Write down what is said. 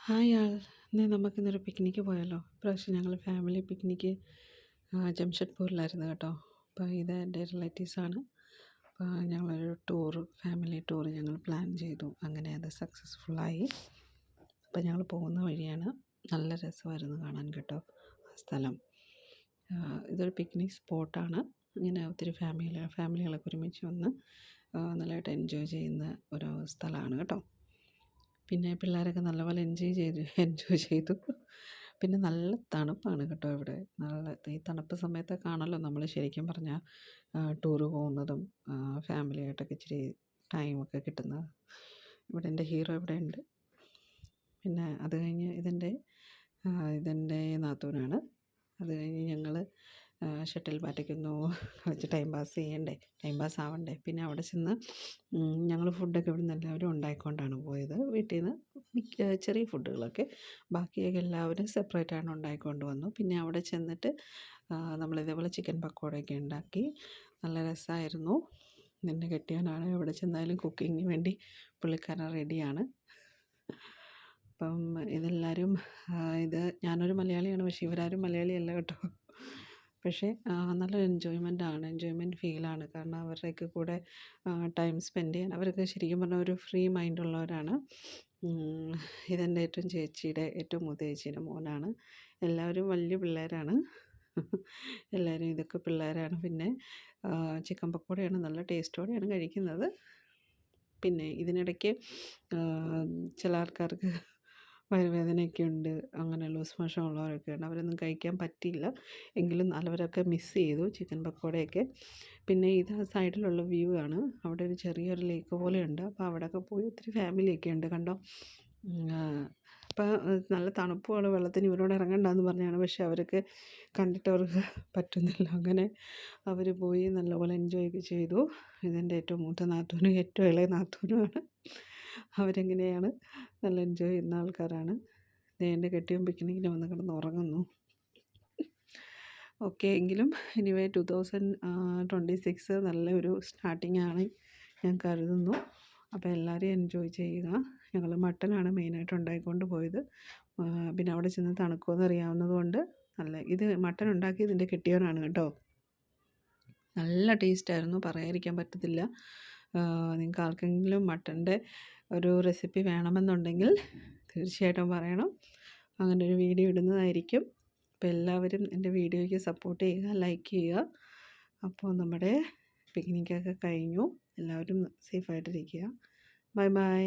Hi ആൾ ഇന്ന് നമുക്കിന്നൊരു picnic പോയാലോ? ഇപ്രാവശ്യം ഞങ്ങൾ ഫാമിലി പിക്നിക്ക് ജംഷഡ്പൂരിലായിരുന്നു കേട്ടോ. അപ്പോൾ ഇത് എൻ്റെ റിലേറ്റീവ്സാണ്. അപ്പോൾ ഞങ്ങളൊരു ഫാമിലി ടൂർ ഞങ്ങൾ പ്ലാൻ ചെയ്തു. അങ്ങനെ അത് സക്സസ്ഫുള്ളായി. അപ്പോൾ ഞങ്ങൾ പോകുന്ന വഴിയാണ്. നല്ല രസമായിരുന്നു കാണാൻ കേട്ടോ ആ സ്ഥലം. ഇതൊരു പിക്നിക് സ്പോട്ടാണ്. ഇങ്ങനെ ഒത്തിരി ഫാമിലികളൊക്കെ ഒരുമിച്ച് വന്ന് നല്ലതായിട്ട് എൻജോയ് ചെയ്യുന്ന ഒരു സ്ഥലമാണ് കേട്ടോ. പിന്നെ പിള്ളേരൊക്കെ നല്ലപോലെ എൻജോയ് ചെയ്തു. പിന്നെ നല്ല തണുപ്പാണ് കേട്ടോ ഇവിടെ. ഈ തണുപ്പ് സമയത്തൊക്കെ ആണല്ലോ നമ്മൾ ശരിക്കും പറഞ്ഞാൽ ടൂറ് പോകുന്നതും ഫാമിലിയായിട്ടൊക്കെ ഇച്ചിരി ടൈമൊക്കെ കിട്ടുന്നത്. ഇവിടെ എൻ്റെ ഹീറോ ഇവിടെ ഉണ്ട്. പിന്നെ അത് കഴിഞ്ഞ് ഇതെൻ്റെ നാത്തൂനാണ്. അത് കഴിഞ്ഞ് ഞങ്ങൾ ഷട്ടിൽ ബാറ്റൊക്കെയൊന്ന് കളിച്ച് ടൈം പാസ് ആവണ്ടേ. പിന്നെ അവിടെ ചെന്ന് ഞങ്ങൾ ഫുഡൊക്കെ ഇവിടെ നിന്ന് എല്ലാവരും ഉണ്ടാക്കിക്കൊണ്ടാണ് പോയത്. വീട്ടിൽ നിന്ന് ചെറിയ ഫുഡുകളൊക്കെ, ബാക്കിയൊക്കെ എല്ലാവരും സെപ്പറേറ്റാണ് ഉണ്ടാക്കിക്കൊണ്ട് വന്നു. പിന്നെ അവിടെ ചെന്നിട്ട് നമ്മളിതേപോലെ ചിക്കൻ പക്കോടയൊക്കെ ഉണ്ടാക്കി. നല്ല രസമായിരുന്നു. എൻ്റെ കെട്ടിയവനാണ് എവിടെ ചെന്നാലും കുക്കിങ്ങിന് വേണ്ടി പുള്ളിക്കാരൻ റെഡിയാണ്. അപ്പം ഇതെല്ലാവരും ഞാനൊരു മലയാളിയാണ്, പക്ഷേ ഇവരാരും മലയാളിയല്ല കേട്ടോ. പക്ഷേ നല്ലൊരു എൻജോയ്മെൻറ്റ് ഫീലാണ്. കാരണം അവരുടെയൊക്കെ കൂടെ ടൈം സ്പെൻഡ് ചെയ്യാൻ അവരൊക്കെ ശരിക്കും പറഞ്ഞാൽ ഒരു ഫ്രീ മൈൻഡുള്ളവരാണ്. ഇതെൻ്റെ ഏറ്റവും മൂത്ത ചേച്ചീയുടെ മോനാണ്. എല്ലാവരും വലിയ പിള്ളേരാണ്. എല്ലാവരും ഇതൊക്കെ പിള്ളേരാണ്. പിന്നെ ചിക്കൻ പക്കോടയാണ് നല്ല ടേസ്റ്റോടെയാണ് കഴിക്കുന്നത്. പിന്നെ ഇതിനിടയ്ക്ക് ചില ആൾക്കാർക്ക് വയറുവേദനയൊക്കെ ഉണ്ട്, അങ്ങനെ ലൂസ് മോഷൻ ഉള്ളവരൊക്കെ ഉണ്ട്. അവരൊന്നും കഴിക്കാൻ പറ്റിയില്ല. എങ്കിലും അവരൊക്കെ മിസ് ചെയ്തു ചിക്കൻ പക്കോടയൊക്കെ. പിന്നെ ഇത് സൈഡിലുള്ള വ്യൂ ആണ്. അവിടെ ഒരു ചെറിയൊരു ലേക്ക് പോലെയുണ്ട്. അപ്പോൾ അവിടെയൊക്കെ പോയി ഒത്തിരി ഫാമിലിയൊക്കെ ഉണ്ട് കണ്ടോ. അപ്പോൾ നല്ല തണുപ്പുമാണ്. വെള്ളത്തിന് ഇവരോട് ഇറങ്ങണ്ടെന്ന് പറഞ്ഞാണ്, പക്ഷെ അവർക്ക് കണ്ടിട്ട് അവർക്ക് പറ്റുന്നില്ല. അങ്ങനെ അവർ പോയി നല്ലപോലെ എൻജോയ് ഒക്കെ ചെയ്തു. ഇതെൻ്റെ ഏറ്റവും മൂത്ത നാത്തൂനും ഏറ്റവും ഇളയ നാത്തൂനുമാണ്. അവരെങ്ങനെയാണ് നല്ല എൻജോയ് ചെയ്യുന്ന ആൾക്കാരാണ്. എൻ്റെ കെട്ടിയവൻ പിക്നിക്കിന് വന്ന് കിടന്ന് ഉറങ്ങുന്നു. ഓക്കെ, എങ്കിലും എനിവേ 2026 നല്ലൊരു സ്റ്റാർട്ടിങ്ങാണ് ഞാൻ കരുതുന്നു. അപ്പോൾ എല്ലാവരും എൻജോയ് ചെയ്യുക. ഞങ്ങൾ മട്ടനാണ് മെയിനായിട്ട് ഉണ്ടാക്കിക്കൊണ്ട് പോയത്. പിന്നെ അവിടെ ചെന്ന് തണുക്കുമെന്ന് അറിയാവുന്നത് കൊണ്ട് ഇത് മട്ടൻ ഉണ്ടാക്കിയത് എൻ്റെ കെട്ടിയവനാണ് കേട്ടോ. നല്ല ടേസ്റ്റായിരുന്നു, പറയാതിരിക്കാൻ പറ്റത്തില്ല. നിങ്ങൾക്ക് ആർക്കെങ്കിലും മട്ടൻ്റെ ഒരു റെസിപ്പി വേണമെന്നുണ്ടെങ്കിൽ തീർച്ചയായിട്ടും പറയണം. അങ്ങനെ ഒരു വീഡിയോ ഇടുന്നതായിരിക്കും. അപ്പോൾ എല്ലാവരും എൻ്റെ വീഡിയോയ്ക്ക് സപ്പോർട്ട് ചെയ്യുക, ലൈക്ക് ചെയ്യുക. അപ്പോൾ നമ്മുടെ പിക്നിക്കൊക്കെ കഴിഞ്ഞു. എല്ലാവരും സേഫായിട്ടിരിക്കുക. Bye bye.